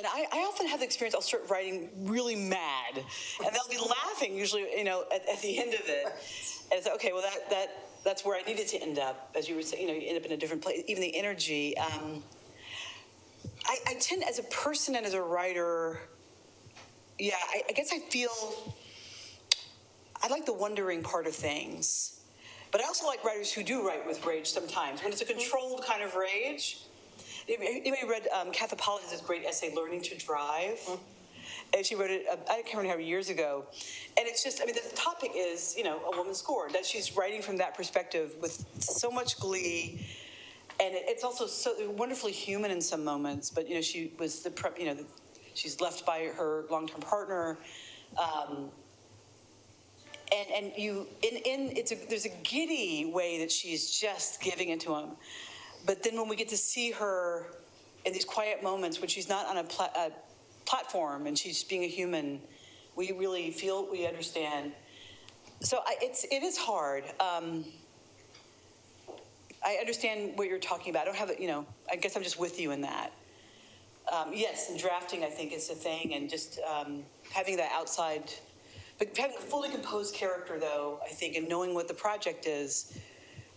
I often have the experience, I'll start writing really mad, and they'll be laughing usually, at the end of it. And it's like, okay, well, that's where I needed to end up, as you were saying, you end up in a different place, even the energy. I tend, as a person and as a writer, I guess I like the wondering part of things. But I also like writers who do write with rage sometimes, when it's a controlled kind of rage. Anybody read Katha Pollitz's great essay, Learning to Drive? And she wrote it, I can't remember how many years ago. And it's just, the topic is, a woman scorned, that she's writing from that perspective with so much glee. And it's also so wonderfully human in some moments, but, she was she's left by her long-term partner. There's a giddy way that she's just giving it to him. But then when we get to see her in these quiet moments when she's not on a platform and she's being a human, we really feel, we understand. So it is hard. I understand what you're talking about. I don't have it, I guess I'm just with you in that. Yes, and drafting, I think, is a thing, and just having that outside, but having a fully composed character, though, I think, and knowing what the project is,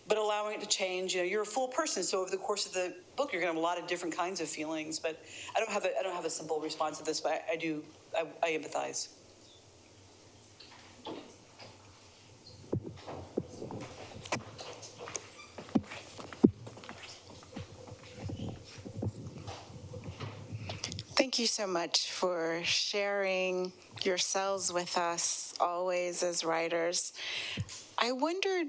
but allowing it to change. You're a full person, so over the course of the book, you're going to have a lot of different kinds of feelings. But I don't have a simple response to this, but I empathize.
Thank you so much for sharing yourselves with us always as writers. I wondered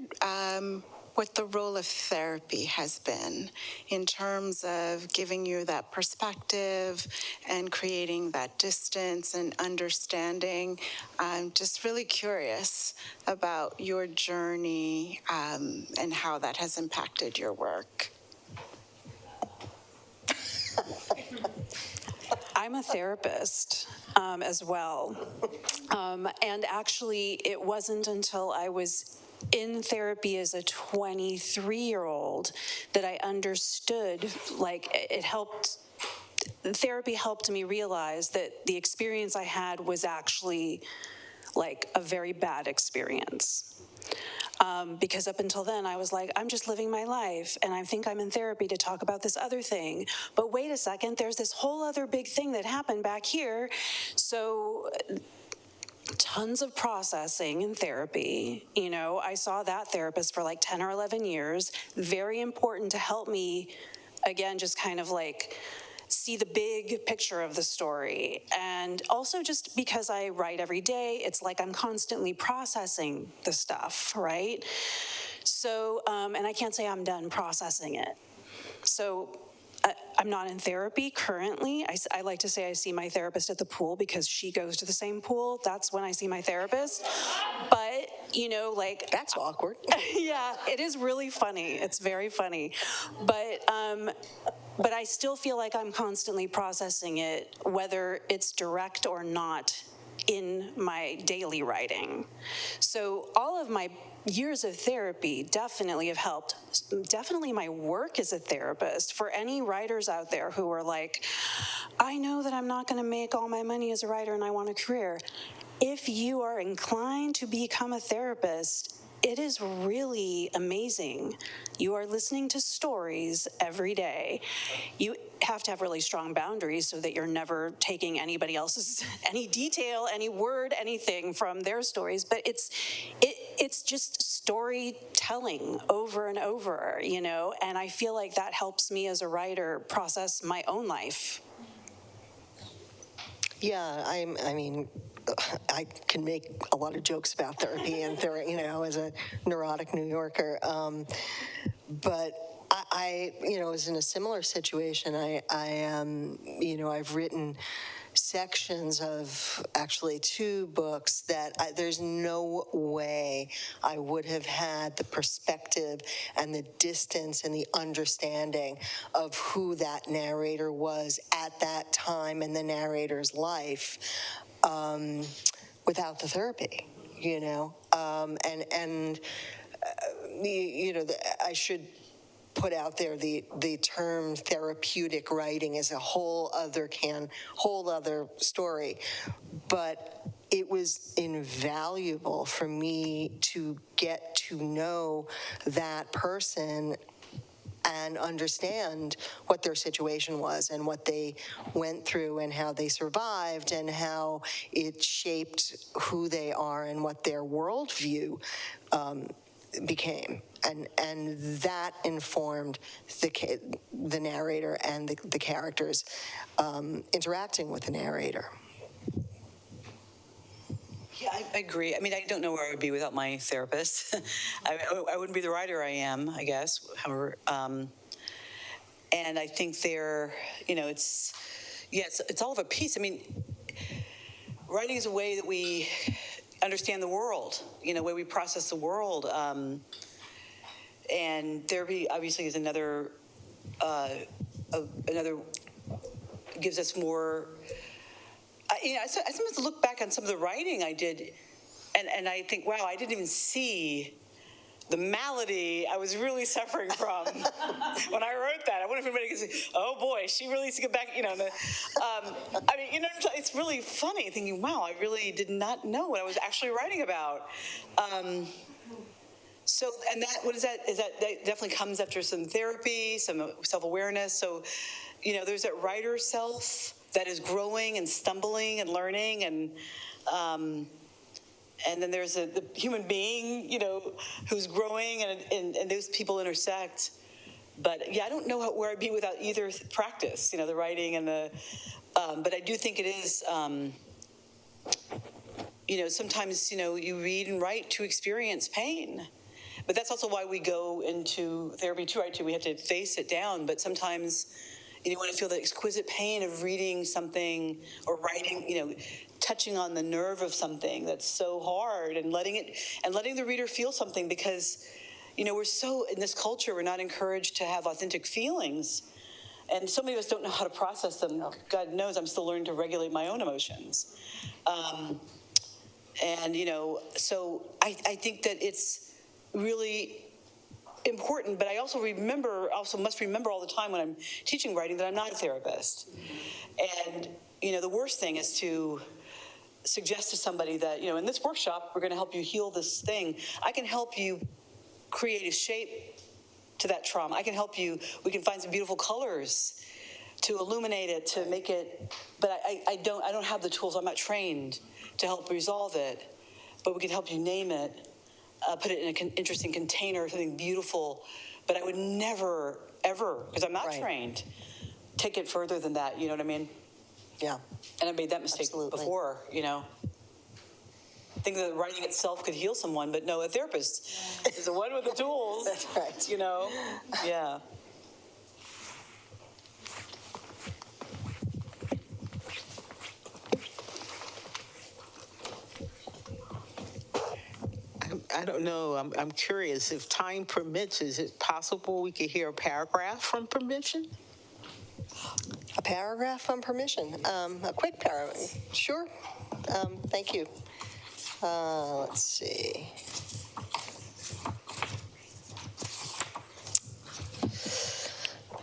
what the role of therapy has been in terms of giving you that perspective and creating that distance and understanding. I'm just really curious about your journey and how that has impacted your work.
I'm a therapist as well. And actually, it wasn't until I was in therapy as a 23-year-old that I understood, therapy helped me realize that the experience I had was actually a very bad experience. Because up until then, I was like, I'm just living my life, and I think I'm in therapy to talk about this other thing. But wait a second, there's this whole other big thing that happened back here. So tons of processing in therapy. You know, I saw that therapist for like 10 or 11 years. Very important to help me, again, just kind of like see the big picture of the story. And also just because I write every day, it's like I'm constantly processing the stuff, right? So, and I can't say I'm done processing it. So I'm not in therapy currently. I like to say I see my therapist at the pool because she goes to the same pool. That's when I see my therapist. But, you know, like...
That's awkward.
Yeah, it is really funny. It's very funny. But I still feel like I'm constantly processing it, whether it's direct or not, in my daily writing. So all of my years of therapy definitely have helped. Definitely my work as a therapist. For any writers out there who are like, I know that I'm not going to make all my money as a writer and I want a career. If you are inclined to become a therapist, it is really amazing. You are listening to stories every day. You have to have really strong boundaries so that you're never taking anybody else's, any detail, any word, anything from their stories. But it's just storytelling over and over, you know? And I feel like that helps me as a writer process my own life.
Yeah, I mean, I can make a lot of jokes about therapy and you know, as a neurotic New Yorker. But I, you know, was in a similar situation. You know, I've written sections of actually 2 books that there's no way I would have had the perspective and the distance and the understanding of who that narrator was at that time in the narrator's life without the therapy, you know. You know, I should put out there the term therapeutic writing is a whole other story, but it was invaluable for me to get to know that person and understand what their situation was and what they went through and how they survived and how it shaped who they are and what their worldview became. And that informed the narrator and the characters interacting with the narrator.
Yeah, I agree. I mean, I don't know where I would be without my therapist. I wouldn't be the writer I am, I guess. However, and I think you know, it's all of a piece. I mean, writing is a way that we understand the world, you know, way we process the world. And therapy obviously is another gives us more. You know, I sometimes look back on some of the writing I did, and I think, wow, I didn't even see the malady I was really suffering from when I wrote that. I wonder if anybody can say, oh boy, she really needs to get back, you know. I mean, you know, it's really funny thinking, wow, I really did not know what I was actually writing about. So, and that definitely comes after some therapy, some self-awareness. So, you know, there's that writer self that is growing and stumbling and learning, and then there's the human being, you know, who's growing, and those people intersect. But yeah, I don't know where I'd be without either practice, you know, the writing and the. But I do think it is. You know, sometimes, you know, you read and write to experience pain. But that's also why we go into therapy too, right? We have to face it down. But sometimes you want to feel the exquisite pain of reading something or writing, you know, touching on the nerve of something that's so hard, and letting the reader feel something, because, you know, we're so, in this culture, we're not encouraged to have authentic feelings. And so many of us don't know how to process them. God knows I'm still learning to regulate my own emotions. And, you know, so I think that it's really important, but I also must remember all the time when I'm teaching writing that I'm not a therapist. And, you know, the worst thing is to suggest to somebody that, in this workshop, we're going to help you heal this thing. I can help you create a shape to that trauma. I can help you. We can find some beautiful colors to illuminate it, to make it. But I don't have the tools. I'm not trained to help resolve it. But we can help you name it, put it in an interesting container, something beautiful. But I would never, ever, because I'm not trained, take it further than that. You know what I mean?
Yeah.
And I made that mistake before, Think that writing itself could heal someone, but no, a therapist is the one with the tools.
That's right.
Yeah.
I don't know. I'm curious. If time permits, is it possible we could hear a paragraph from Permission?
A paragraph on permission. A quick paragraph. Sure. Thank you. Let's see.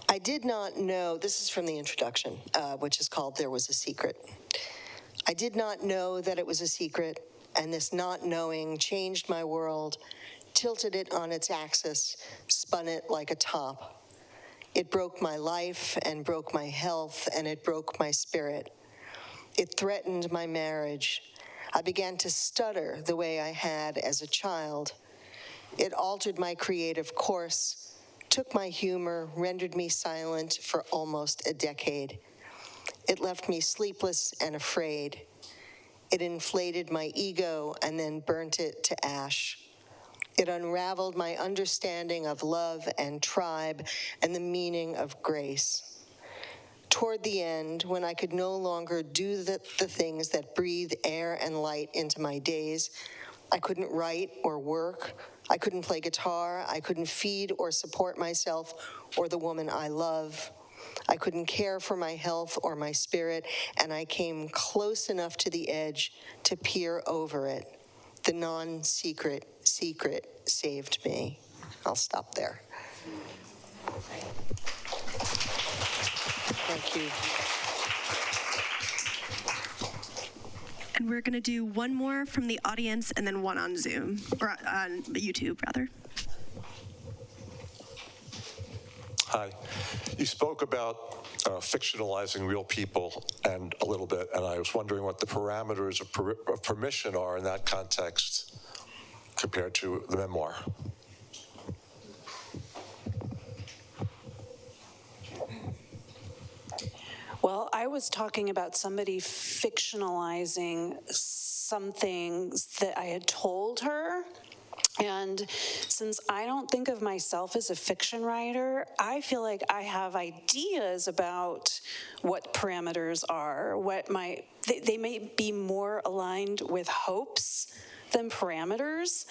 I did not know, this is from the introduction, which is called There Was a Secret. I did not know that it was a secret, and this not knowing changed my world, tilted it on its axis, spun it like a top. It broke my life and broke my health, and it broke my spirit. It threatened my marriage. I began to stutter the way I had as a child. It altered my creative course, took my humor, rendered me silent for almost a decade. It left me sleepless and afraid. It inflated my ego and then burnt it to ash. It unraveled my understanding of love and tribe and the meaning of grace. Toward the end, when I could no longer do the things that breathe air and light into my days, I couldn't write or work. I couldn't play guitar. I couldn't feed or support myself or the woman I love. I couldn't care for my health or my spirit, and I came close enough to the edge to peer over it. The non-secret secret saved me. I'll stop there. Thank you.
And we're going to do one more from the audience and then one on Zoom, or on YouTube, rather.
Hi. You spoke about fictionalizing real people and a little bit, and I was wondering what the parameters of permission are in that context compared to the memoir.
Well, I was talking about somebody fictionalizing something that I had told her. And since I don't think of myself as a fiction writer, I feel like I have ideas about what parameters are, they may be more aligned with hopes than parameters,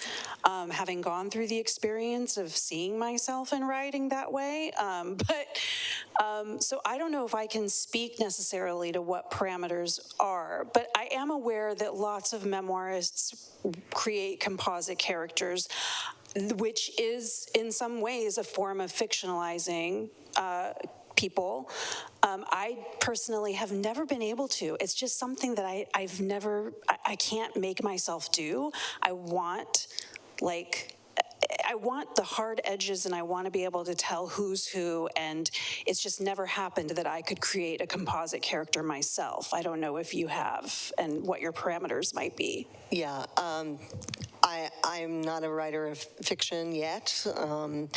having gone through the experience of seeing myself in writing that way. So I don't know if I can speak necessarily to what parameters are, but I am aware that lots of memoirists create composite characters, which is in some ways a form of fictionalizing people. I personally have never been able to. It's just something that I can't make myself do. I want the hard edges, and I want to be able to tell who's who, and it's just never happened that I could create a composite character myself. I don't know if you have, and what your parameters might be.
Yeah, I'm not a writer of fiction yet, and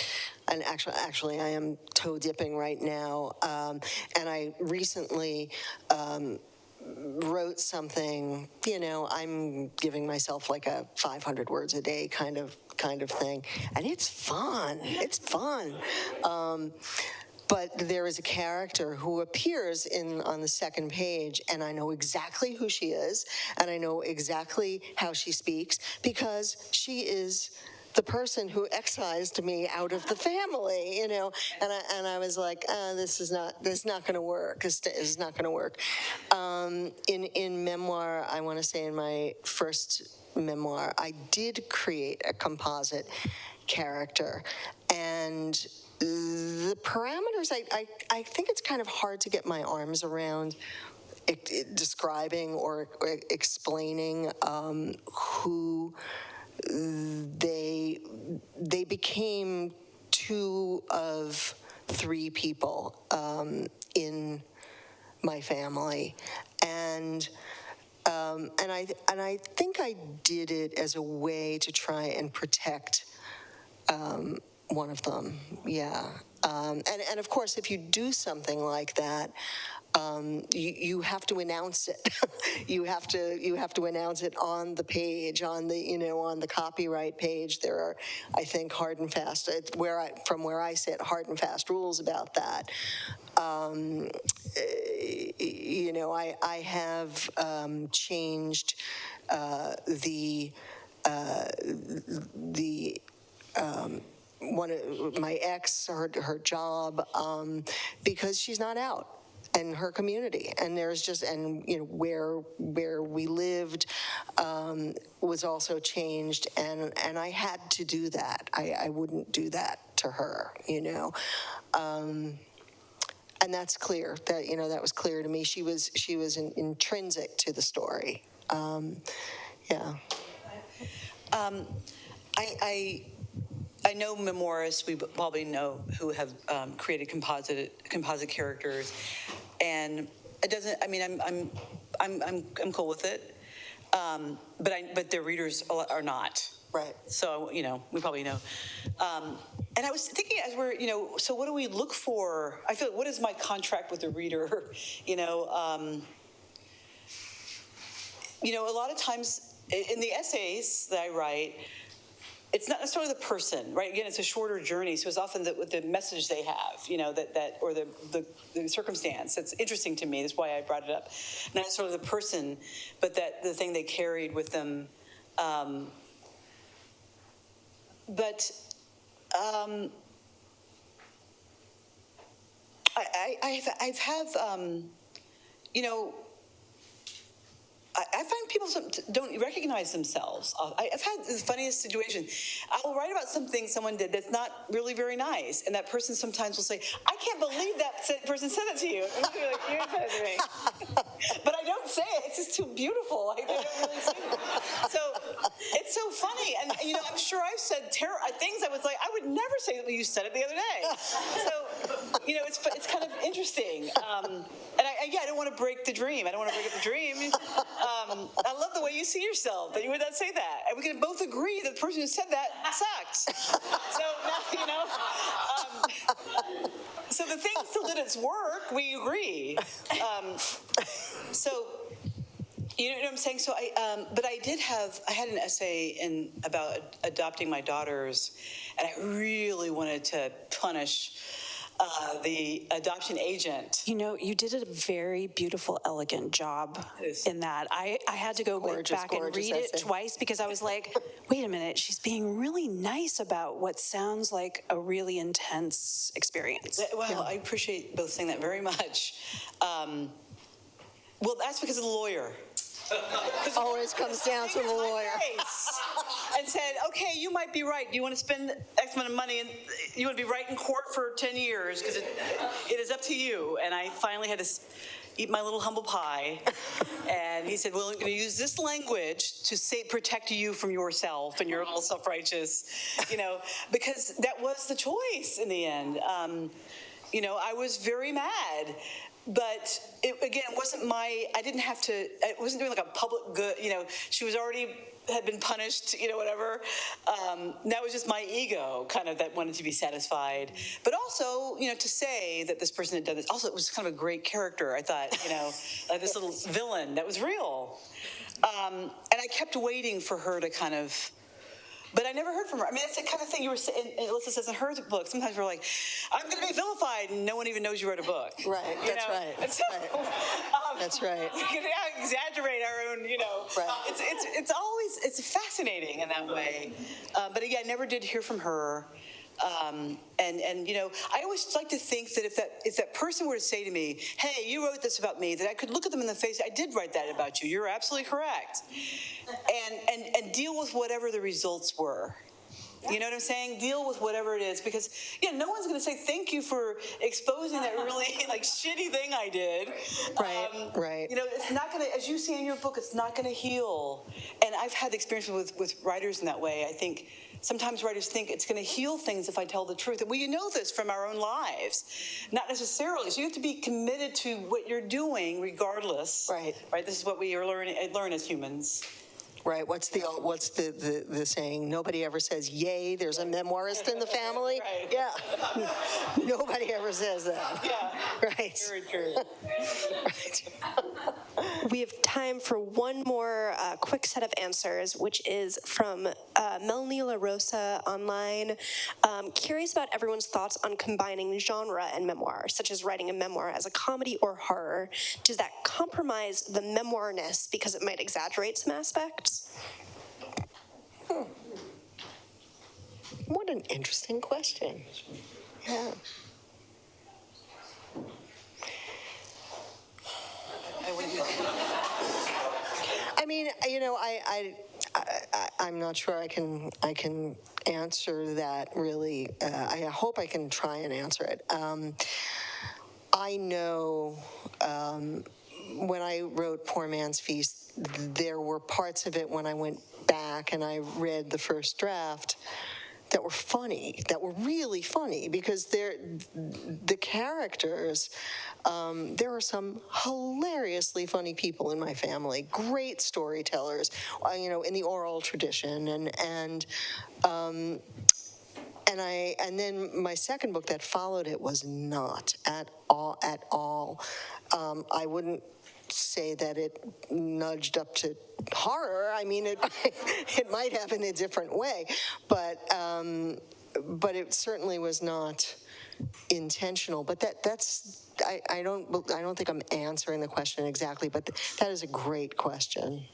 actually I am toe dipping right now, and I recently wrote something, I'm giving myself like a 500 words a day kind of thing, and it's fun. But there is a character who appears on the second page, and I know exactly who she is, and I know exactly how she speaks, because she is the person who excised me out of the family, and I was like, this is not going to work. This is not going to work. In memoir, I want to say in my first memoir, I did create a composite character, and the parameters, I think it's kind of hard to get my arms around describing or explaining who they became two of three people in my family, and I think I did it as a way to try and protect one of them. Yeah, and of course, if you do something like that, you have to announce it. you have to announce it on the page, on the copyright page. There are, I think, hard and fast from where I sit, hard and fast rules about that. I have changed one of my ex, her job, because she's not out in her community, and there's just, and where we lived was also changed, and I had to do that. I wouldn't do that to her, and that's clear. That was clear to me. She was intrinsic to the story. Yeah.
I know memoirists, we probably know, who have created composite characters, and it doesn't. I mean, I'm cool with it, but their readers are not.
Right.
So we probably know. And I was thinking, as we're so what do we look for? I feel, what is my contract with the reader? A lot of times in the essays that I write, it's not necessarily the person, right? Again, it's a shorter journey, so it's often the message they have, that or the circumstance. That's interesting to me. That's why I brought it up. Not necessarily the person, but that the thing they carried with them. I find people don't recognize themselves. I've had the funniest situation. I will write about something someone did that's not really very nice, and that person sometimes will say, "I can't believe that person said that to you." And you're like, "You said it to me." But I don't say it. It's just too beautiful. They don't really see it. So it's so funny. And, I'm sure I've said things I was like, I would never say that you said it the other day. So, it's kind of interesting. And I don't want to break the dream. I don't want to break up the dream. I love the way you see yourself, that you would not say that. And we can both agree that the person who said that sucked. So now, so the thing still did its work, we agree. So, you know what I'm saying? So but I had an essay about adopting my daughters, and I really wanted to punish the adoption agent.
You did a very beautiful, elegant job in that. I had to go back and read it twice because I was like, wait a minute, she's being really nice about what sounds like a really intense experience.
Well, yeah. I appreciate both saying that very much. Well, that's because of the lawyer.
Always comes down to the lawyer.
And said, okay, you might be right. You want to spend X amount of money, and you want to be right in court for 10 years because it is up to you. And I finally had to eat my little humble pie. And he said, well, I'm going to use this language to protect you from yourself and your little self-righteous, because that was the choice in the end. I was very mad. But it wasn't I wasn't doing like a public good, she was had been punished, whatever. That was just my ego kind of that wanted to be satisfied. But also, to say that this person had done this, also it was kind of a great character, I thought, like this little villain that was real. And I kept waiting for her to kind of, but I never heard from her. I mean, that's the kind of thing you were saying, Elissa says in her book. Sometimes we're like, I'm going to be vilified, and no one even knows you wrote a book.
Right, that's right.
And so,
that's right.
We can exaggerate our own,
Right.
It's fascinating in that way. But again, I never did hear from her. And I always like to think that if that person were to say to me, hey, you wrote this about me, that I could look at them in the face, I did write that about you, you're absolutely correct, and deal with whatever the results were. You know what I'm saying? Deal with whatever it is, because no one's going to say thank you for exposing that really shitty thing I did.
Right.
It's not going to, as you say in your book, it's not going to heal. And I've had the experience with writers in that way. I think sometimes writers think it's going to heal things if I tell the truth. And we know this from our own lives, not necessarily. So you have to be committed to what you're doing, regardless.
Right.
This is what we learn as humans.
Right. What's the saying? Nobody ever says, "Yay, there's a memoirist in the family."
Right.
Yeah. Nobody ever says that.
Yeah.
Right.
Very true.
Right.
We have time for one more quick set of answers, which is from Melanie La Rosa online. Curious about everyone's thoughts on combining genre and memoir, such as writing a memoir as a comedy or horror. Does that compromise the memoirness because it might exaggerate some aspects?
What an interesting question. Yeah. I mean, I'm not sure I can answer that really. I hope I can try and answer it. I know when I wrote Poor Man's Feast, there were parts of it when I went back and I read the first draft that were funny, that were really funny, because the characters, there are some hilariously funny people in my family, great storytellers, in the oral tradition, and then my second book that followed it was not at all. I wouldn't say that it nudged up to horror. I mean, it might have in a different way, but it certainly was not intentional. But that's I don't think I'm answering the question exactly, but that is a great question.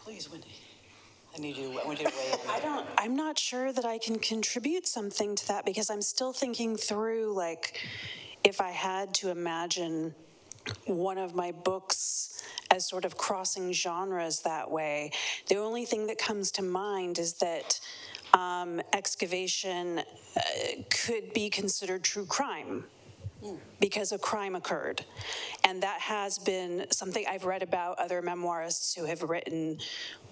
Please, Wendy. I want you to weigh in.
I'm not sure that I can contribute something to that, because I'm still thinking through, if I had to imagine one of my books as sort of crossing genres that way, the only thing that comes to mind is that Excavation could be considered true crime because a crime occurred. And that has been something I've read about other memoirists who have written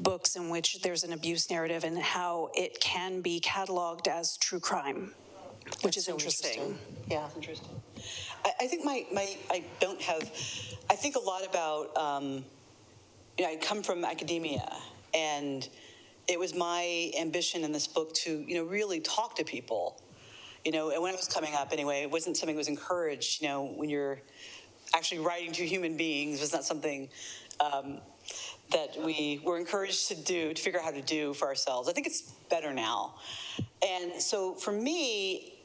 books in which there's an abuse narrative and how it can be cataloged as true crime, which is interesting.
Yeah.
Interesting. I think I think a lot about, I come from academia, and it was my ambition in this book to, really talk to people. And when I was coming up anyway, it wasn't something that was encouraged, when you're actually writing to human beings. It was not something that we were encouraged to figure out how to do for ourselves. I think it's better now. And so for me,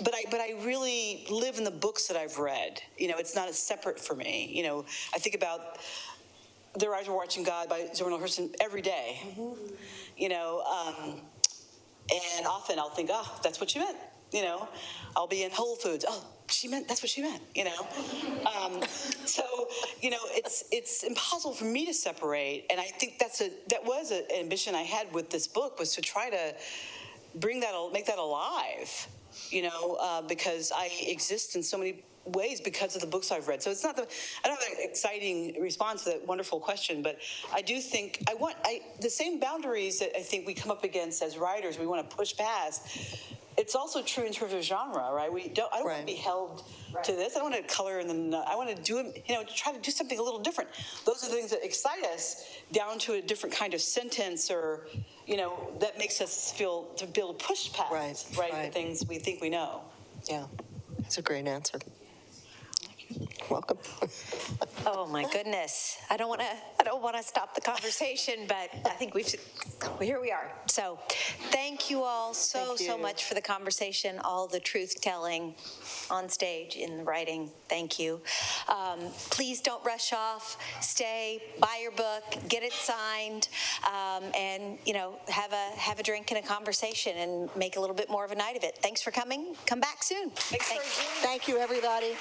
but I really live in the books that I've read. It's not as separate for me. I think about Their Eyes Were Watching God by Zora Neale Hurston every day. Mm-hmm. And often I'll think, oh, that's what she meant. I'll be in Whole Foods. Oh, that's what she meant. So it's impossible for me to separate. And I think that was an ambition I had with this book, was to try to make that alive. Because I exist in so many ways because of the books I've read. So it's not I don't have an exciting response to that wonderful question, but I do think the same boundaries that I think we come up against as writers, we want to push past. It's also true in terms of genre, right? I don't want to be held to this. I don't want to color I want to do, try to do something a little different. Those are the things that excite us, down to a different kind of sentence, or, that makes us feel to be able to push past, the things we think we know.
Yeah, that's a great answer. Welcome.
Oh my goodness. I don't want to stop the conversation, but I think here we are. So thank you all so much for the conversation, all the truth telling on stage, in the writing. Thank you. Please don't rush off. Stay, buy your book, get it signed, and have a drink and a conversation and make a little bit more of a night of it. Thanks for coming. Come back soon.
Thank you, everybody.